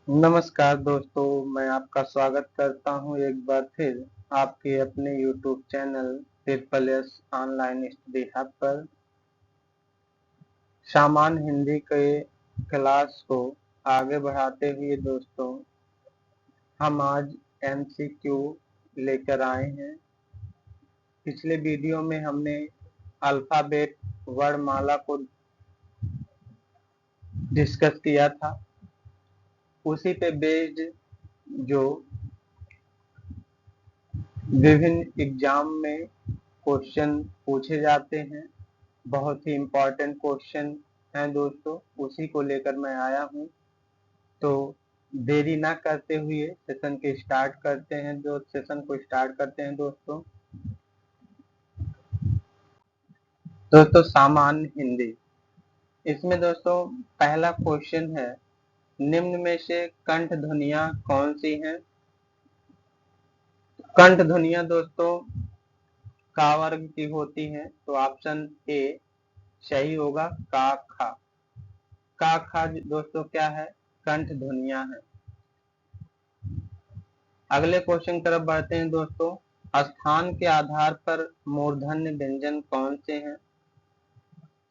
नमस्कार दोस्तों, मैं आपका स्वागत करता हूं एक बार फिर आपके अपने YouTube channel triple S online study hub पर। सामान्य हिंदी के क्लास को आगे बढ़ाते हुए दोस्तों, हम आज MCQ लेकर आए हैं। पिछले वीडियो में हमने अल्फाबेट वर्णमाला को डिस्कस किया था। उसी पे बेस्ड जो विभिन्न एग्जाम में क्वेश्चन पूछे जाते हैं, बहुत ही इम्पोर्टेंट क्वेश्चन हैं दोस्तों, उसी को लेकर मैं आया हूं। तो देरी ना करते हुए सेशन को स्टार्ट करते हैं दोस्तों। सामान्य हिंदी, इसमें दोस्तों पहला क्वेश्चन है, निम्न में से कंठ ध्वनियां कौन सी हैं? कंठ ध्वनियां दोस्तों का वर्ग की होती हैं, तो ऑप्शन ए सही होगा, का खा। का खा दोस्तों क्या है? कंठ ध्वनियां हैं। अगले क्वेश्चन की तरफ बढ़ते हैं दोस्तों। स्थान के आधार पर मूर्धन्य व्यंजन कौन से हैं?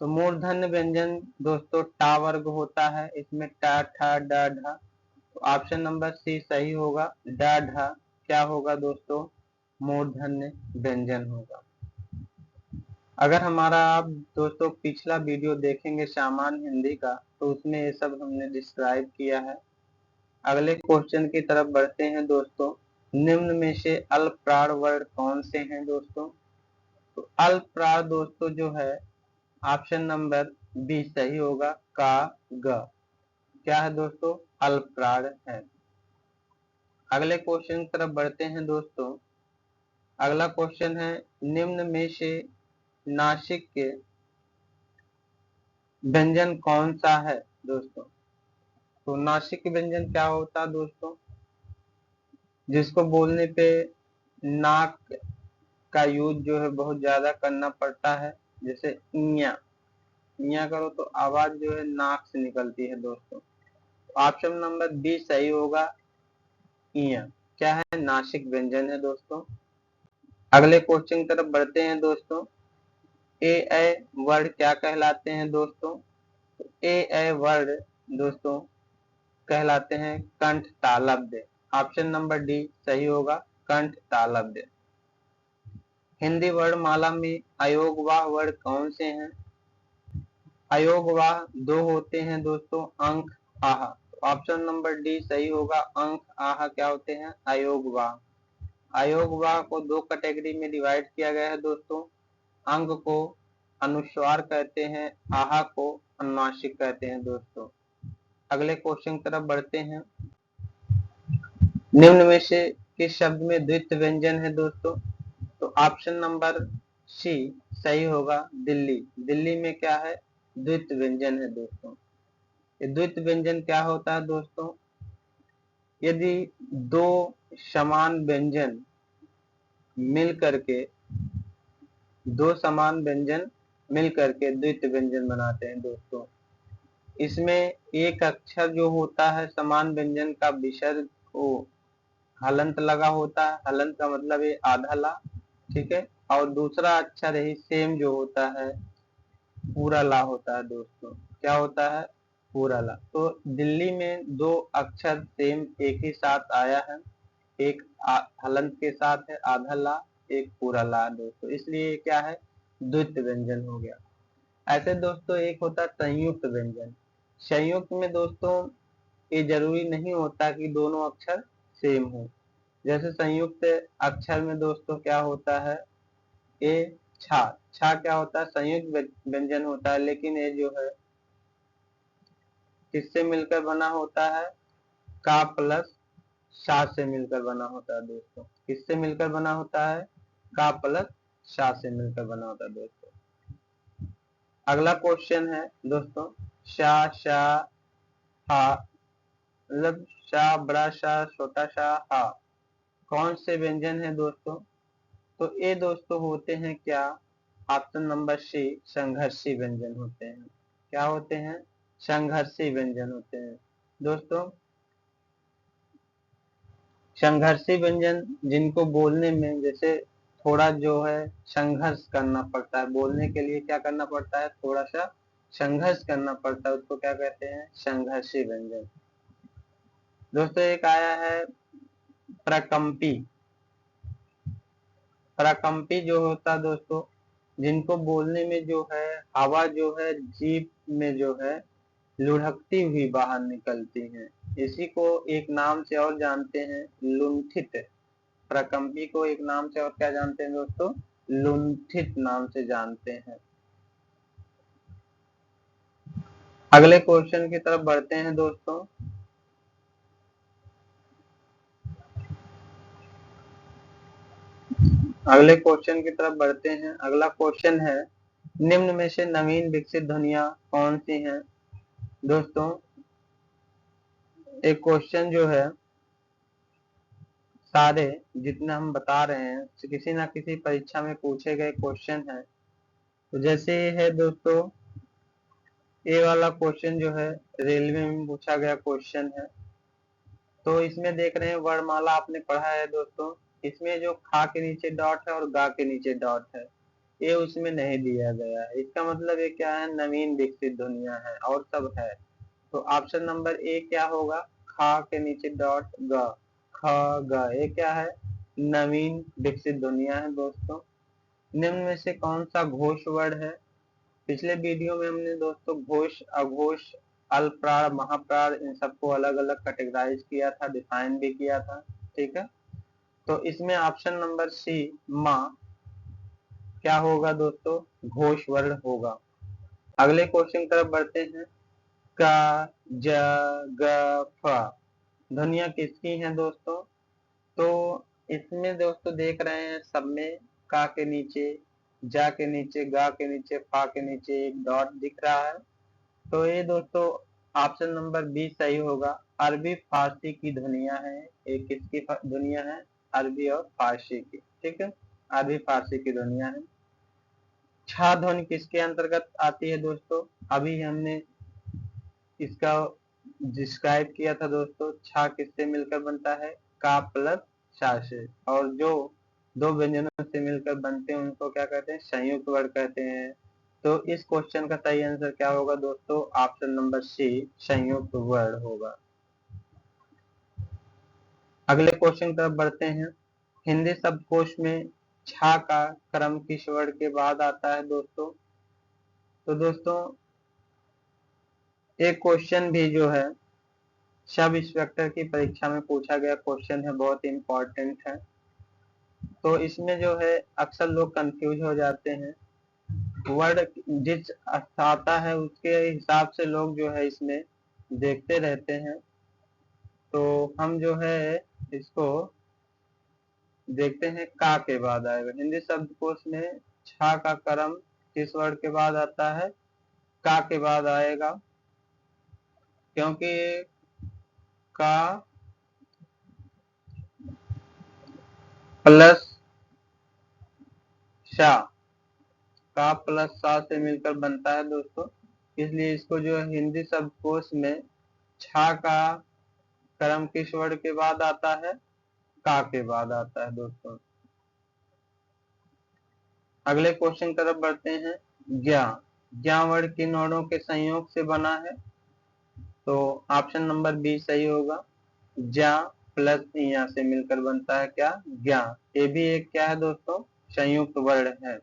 तो मूर्धन्य व्यंजन दोस्तों टा वर्ग होता है, इसमें टा ठा डा ढा। तो ऑप्शन नंबर सी सही होगा, डा ढा क्या होगा दोस्तों? मूर्धन्य व्यंजन होगा। अगर हमारा आप दोस्तों पिछला वीडियो देखेंगे सामान्य हिंदी का, तो उसमें ये सब हमने डिस्क्राइब किया है। अगले क्वेश्चन की तरफ बढ़ते हैं दोस्तों। निम्न में से अल्प प्राण वर्ण कौन से हैं दोस्तों? तो अल्प प्राण दोस्तों जो है ऑप्शन नंबर बी सही होगा, का ग क्या है दोस्तों? अल्प प्राण है। अगले क्वेश्चन की तरफ बढ़ते हैं दोस्तों। अगला क्वेश्चन है, निम्न में से नासिक के व्यंजन कौन सा है दोस्तों? तो नासिक व्यंजन क्या होता है दोस्तों? जिसको बोलने पे नाक का यूज जो है बहुत ज्यादा करना पड़ता है, जैसे इया इया करो तो आवाज जो है नाक से निकलती है दोस्तों। ऑप्शन नंबर बी सही होगा, इया क्या है? नासिक व्यंजन है दोस्तों। अगले क्वेश्चन की तरफ बढ़ते हैं दोस्तों। ए ए वर्ड क्या कहलाते हैं दोस्तों? ए ए वर्ड दोस्तों कहलाते हैं कंठ तालव्य। ऑप्शन नंबर डी सही होगा, कंठ तालव्य। हिंदी वर्णमाला में अयोगवाह वर्ड कौन से हैं? अयोगवाह दो होते हैं दोस्तों, अंक आह। ऑप्शन नंबर डी सही होगा, अंक आह क्या होते हैं? अयोगवाह। अयोगवाह को दो कैटेगरी में डिवाइड किया गया है दोस्तों। अंग को अनुस्वार कहते हैं, आहा को अनुनासिक कहते हैं दोस्तों। अगले क्वेश्चन की तरफ बढ़ते हैं। निम्न में से किस शब्द में द्वित्व व्यंजन है दोस्तों? तो ऑप्शन नंबर सी सही होगा, दिल्ली। दिल्ली में क्या है? द्वित्व व्यंजन है दोस्तों। ये द्वित्व व्यंजन क्या होता है दोस्तों? यदि दो समान व्यंजन मिल करके द्वित्व व्यंजन बनाते हैं दोस्तों। इसमें एक अक्षर जो होता है समान व्यंजन का विसर्ग को हलंत लगा होता है, हलंत का मतलब ये आधा ला, ठीक है। और दूसरा अक्षर ही सेम जो होता है पूरा ला होता है दोस्तों। क्या होता है? पूरा ला। तो दिल्ली में दो अक्षर सेम एक ही साथ आया है, एक हलंत के साथ है आधा ला, एक पूरा ला दोस्तों, इसलिए क्या है? द्वित्व व्यंजन हो गया। ऐसे दोस्तों एक होता है संयुक्त व्यंजन। संयुक्त में दोस्तों ये जरूरी नहीं होता कि दोनों अक्षर सेम हो। जैसे संयुक्त अक्षर में दोस्तों क्या होता है? ए छा। छा क्या होता है? संयुक्त व्यंजन होता है, लेकिन ये जो है किससे मिलकर बना होता है? का प्लस शा से मिलकर बना होता है दोस्तों। किससे मिलकर बना होता है? का प्लस शा से मिलकर बना होता है दोस्तों। अगला क्वेश्चन है दोस्तों, शा शा हा, मतलब शा बड़ा शा छोटा शा हा कौन से व्यंजन है दोस्तों? तो ये दोस्तों होते हैं क्या? ऑप्शन नंबर सी संघर्षी व्यंजन होते हैं। क्या होते हैं? संघर्षी व्यंजन होते हैं दोस्तों। संघर्षी व्यंजन जिनको बोलने में जैसे थोड़ा जो है संघर्ष करना पड़ता है, बोलने के लिए क्या करना पड़ता है, थोड़ा सा संघर्ष करना पड़ता है, उसको क्या कहते हैं, संघर्षी व्यंजन। दोस्तों एक आया है प्रकंपी। प्रकंपी जो होता है दोस्तों, जिनको बोलने में जो है हवा जो है जीभ में जो है लुढ़कती हुई बाहर निकलती है, इसी को एक नाम से और जानते हैं, लुंठित। प्रकंपी को एक नाम से और क्या जानते हैं दोस्तों, लुंठित नाम से जानते हैं। अगले क्वेश्चन की तरफ बढ़ते हैं दोस्तों। अगले क्वेश्चन की तरफ बढ़ते हैं। अगला क्वेश्चन है, निम्न में से नवीन विकसित ध्वनियां कौन सी हैं। दोस्तों एक क्वेश्चन जो है सारे जितने हम बता रहे हैं किसी ना किसी परीक्षा में पूछे गए क्वेश्चन है। तो जैसे है दोस्तों, ये वाला क्वेश्चन जो है रेलवे में पूछा गया क्वेश्चन है। तो इसमें देख रहे हैं वर्णमाला आपने पढ़ा है दोस्तों, इसमें जो खा के नीचे डॉट है और गा के नीचे डॉट है, ये उसमें नहीं दिया गया है। इसका मतलब ये क्या है, नवीन विकसित ध्वनियां है और सब है। तो ऑप्शन नंबर ए क्या होगा, खा के नीचे डॉट ग, ख ग, ये क्या है, नवीन विकसित ध्वनियां है दोस्तों। निम्न में से कौन सा घोष वर्ण है। पिछले वीडियो में हमने दोस्तों घोष, अघोष, अल्पप्राण, महाप्राण इन सबको अलग अलग कैटेगराइज किया था, डिफाइन भी किया था, ठीक है। तो इसमें ऑप्शन नंबर सी माँ क्या होगा दोस्तों, घोष वर्ण होगा। अगले क्वेश्चन की तरफ बढ़ते हैं। का, ज, ग, फ ध्वनियां किसकी हैं दोस्तों। तो इसमें दोस्तों देख रहे हैं सब में का के नीचे, जा के नीचे, गा के नीचे, फा के नीचे एक डॉट दिख रहा है। तो ये दोस्तों ऑप्शन नंबर बी सही होगा। अरबी फारसी की ध्वनियां हैं, ये किसकी ध्वनियां हैं, अरबी और फारसी की, ठीक है, अरबी फारसी की ध्वनियां हैं। छा ध्वनि किसके अंतर्गत आती है दोस्तों, अभी हमने इसका डिस्क्राइब किया था दोस्तों, छा किससे मिलकर बनता है, का प्लस शा से, और जो दो व्यंजनों से मिलकर बनते हैं उनको क्या कहते हैं, संयुक्त वर्ण कहते हैं। तो इस क्वेश्चन का सही आंसर क्या होगा दोस्तों, ऑप्शन नंबर सी संयुक्त वर्ण होगा। अगले क्वेश्चन की तरफ बढ़ते हैं। हिंदी शब्दकोश में छा का क्रम किस वर्ण के बाद आता है दोस्तों। तो दोस्तों एक क्वेश्चन भी जो है सब इंस्पेक्टर की परीक्षा में पूछा गया क्वेश्चन है, बहुत इंपॉर्टेंट है। तो इसमें जो है अक्सर लोग कंफ्यूज हो जाते हैं, वर्ड जिस आता है उसके हिसाब से लोग जो है इसमें देखते रहते हैं। तो हम जो है इसको देखते हैं, का के बाद आएगा हिंदी शब्दकोश में, छा का क्रम किस वर्ण के बाद आता है, का के बाद आएगा, क्योंकि का प्लस शा, का प्लस सा से मिलकर बनता है दोस्तों, इसलिए इसको जो है हिंदी शब्दकोश में छा का क्रम किस वर्ण के बाद आता है, का के बाद आता है दोस्तों। अगले क्वेश्चन की तरफ बढ़ते हैं। ज्ञा, ज्ञा वर्ण किन वर्णों के संयोग से बना है। तो ऑप्शन नंबर बी सही होगा, ज्ञा प्लस इया से मिलकर बनता है क्या, ज्ञा। ये भी एक क्या है दोस्तों, संयुक्त वर्ण है।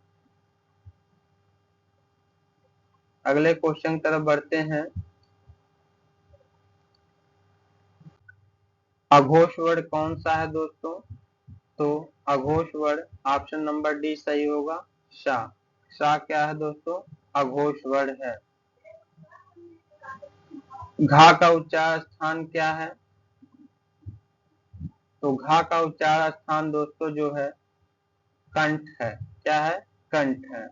अगले क्वेश्चन की तरफ बढ़ते हैं। अघोष वर्ण कौन सा है दोस्तों। तो अघोष वर्ण ऑप्शन नंबर डी सही होगा, शा। शा क्या है दोस्तों, अघोष वर्ण है। घा का उच्चार स्थान क्या है। तो घा का उच्चार स्थान दोस्तों जो है कंठ है, क्या है, कंठ है।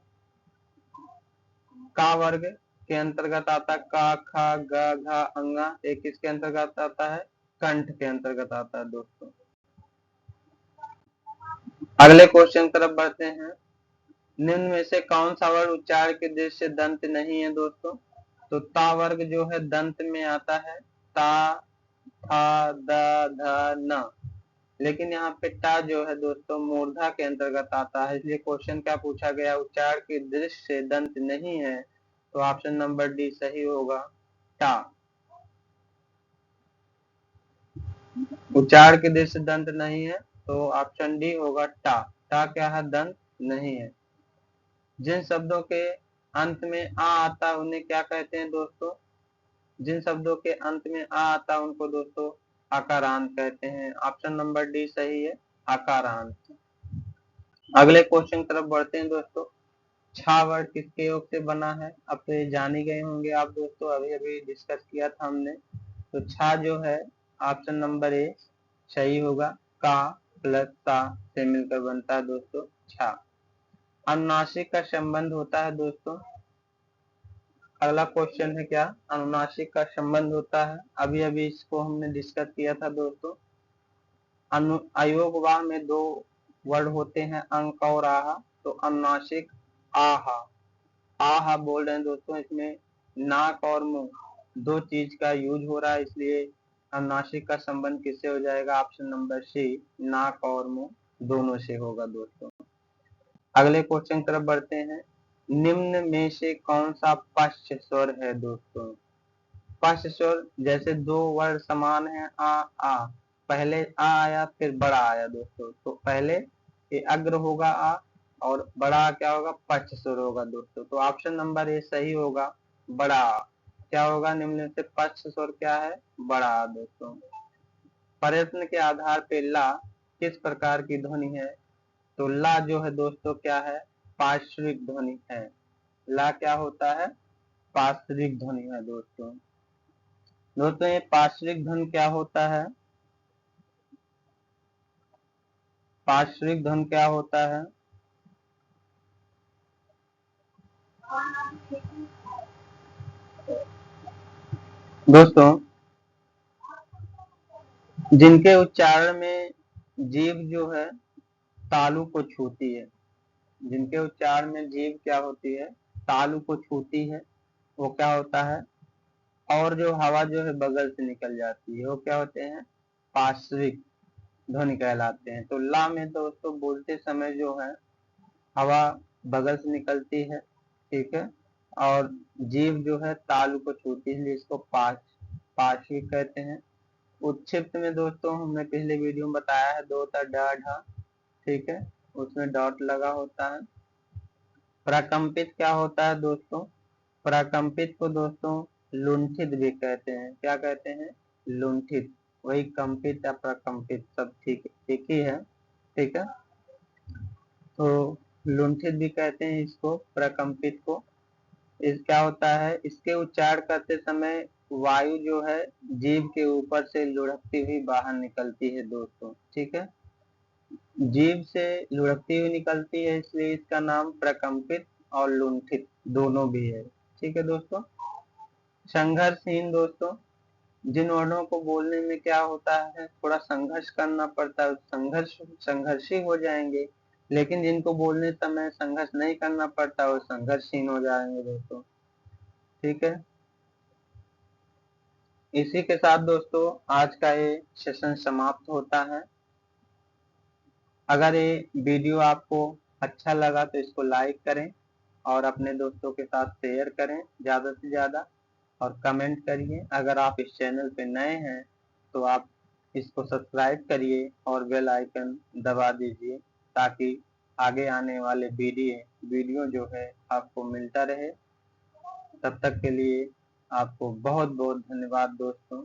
का वर्ग के अंतर्गत आता है, का, खा, ग, घा, अंगा, एक किसके अंतर्गत आता है, कंठ के अंतर्गत आता है दोस्तों। अगले क्वेश्चन तरफ बढ़ते हैं। निम्न में से कौन सा वर्ग उच्चार के दृष्टि से दंत नहीं है दोस्तों। तो ता वर्ग जो है दंत में आता है, ता, था, द, ध, न, लेकिन यहाँ पे टा जो है दोस्तों मूर्धा के अंतर्गत आता है, इसलिए क्वेश्चन क्या पूछा गया, उच्चारण की दृष्टि से दंत नहीं है, तो ऑप्शन नंबर डी सही होगा, टा। उच्चारण की दृष्टि से दंत नहीं है तो ऑप्शन डी होगा टा। टा क्या है, दंत नहीं है। जिन शब्दों के अंत में आ आता है उन्हें क्या कहते हैं दोस्तों, जिन शब्दों के अंत में आ आता है उनको दोस्तों आकारांत कहते हैं। ऑप्शन नंबर डी सही है, आकारांत। अगले क्वेश्चन की तरफ बढ़ते हैं दोस्तों। छा वर्ड किसके योग से बना है, अब तो ये जान ही गए होंगे आप दोस्तों, अभी अभी डिस्कस किया था हमने। तो छा जो है ऑप्शन नंबर ए सही होगा, का प्लस सा से मिलकर बनता है दोस्तों छा। अनुनासिक का संबंध होता है दोस्तों, अगला क्वेश्चन है क्या, अनुनासिक का संबंध होता है, अभी अभी इसको हमने डिस्कस किया था दोस्तों। अयोगवाह में दो वर्ड होते हैं अंक और आहा, तो अनुनासिक आहा, आहा बोल रहे हैं दोस्तों, इसमें नाक और मुंह दो चीज का यूज हो रहा है, इसलिए अनुनासिक का संबंध किससे हो जाएगा, ऑप्शन नंबर सी नाक और मुंह दोनों से होगा दोस्तों। अगले क्वेश्चन की तरफ बढ़ते हैं। निम्न में से कौन सा पश्च स्वर है दोस्तों, पश्च स्वर जैसे दो वर्ड समान है आ, पहले आ आया फिर बड़ा आया दोस्तों, तो पहले ये अग्र होगा आ और बड़ा क्या होगा, पश्च स्वर होगा दोस्तों, तो ऑप्शन नंबर ए सही होगा, बड़ा आ। क्या होगा, निम्न से पश्च स्वर क्या है, बड़ा आ दोस्तों। प्रयत्न के आधार पे ला किस प्रकार की ध्वनि है, तो ला जो है दोस्तों क्या है, पार्श्विक ध्वनि है। ला क्या होता है, पार्श्विक ध्वनि है दोस्तों। दोस्तों ये पार्श्विक ध्वनि क्या होता है, पार्श्विक ध्वनि क्या होता है, दोस्तों जिनके उच्चारण में जीभ जो है तालु को छूती है, जिनके उच्चारण में जीभ क्या होती है, तालु को छूती है, वो क्या होता है, और जो हवा जो है बगल से निकल जाती है वो क्या होते हैं, पार्श्विक ध्वनि कहलाते हैं। तो ला में दोस्तों बोलते समय जो है हवा बगल से निकलती है, ठीक है, और जीभ जो है तालु को छूती है, इसलिए इसको पार्श्विक कहते हैं। उच्छिप्त में दोस्तों हमने पिछले वीडियो में बताया है, दो होता ड ढ, ठीक है, उसमें डॉट लगा होता है। प्रकंपित क्या होता है दोस्तों, प्रकंपित को दोस्तों लुंठित भी कहते हैं, क्या कहते हैं, लुंठित, वही कंपित या प्रकंपित सब ठीक ठीक ही है, ठीक है, तो लुंठित भी कहते हैं इसको, प्रकंपित को। इस क्या होता है, इसके उच्चारण करते समय वायु जो है जीभ के ऊपर से लुढ़कती हुई बाहर निकलती है दोस्तों, ठीक है, जीभ से लुढ़कती हुई निकलती है, इसलिए इसका नाम प्रकंपित और लुंठित दोनों भी है, ठीक है दोस्तों। संघर्षहीन दोस्तों, जिन वर्णों को बोलने में क्या होता है, थोड़ा संघर्ष करना पड़ता है, संघर्षी हो जाएंगे, लेकिन जिनको बोलने समय संघर्ष नहीं करना पड़ता वो संघर्षहीन हो जाएंगे दोस्तों, ठीक है। इसी के साथ दोस्तों आज का ये सेशन समाप्त होता है। अगर ये वीडियो आपको अच्छा लगा तो इसको लाइक करें और अपने दोस्तों के साथ शेयर करें ज़्यादा से ज़्यादा, और कमेंट करिए। अगर आप इस चैनल पे नए हैं तो आप इसको सब्सक्राइब करिए और बेल आइकन दबा दीजिए, ताकि आगे आने वाले वीडियो जो है आपको मिलता रहे। तब तक के लिए आपको बहुत बहुत धन्यवाद दोस्तों।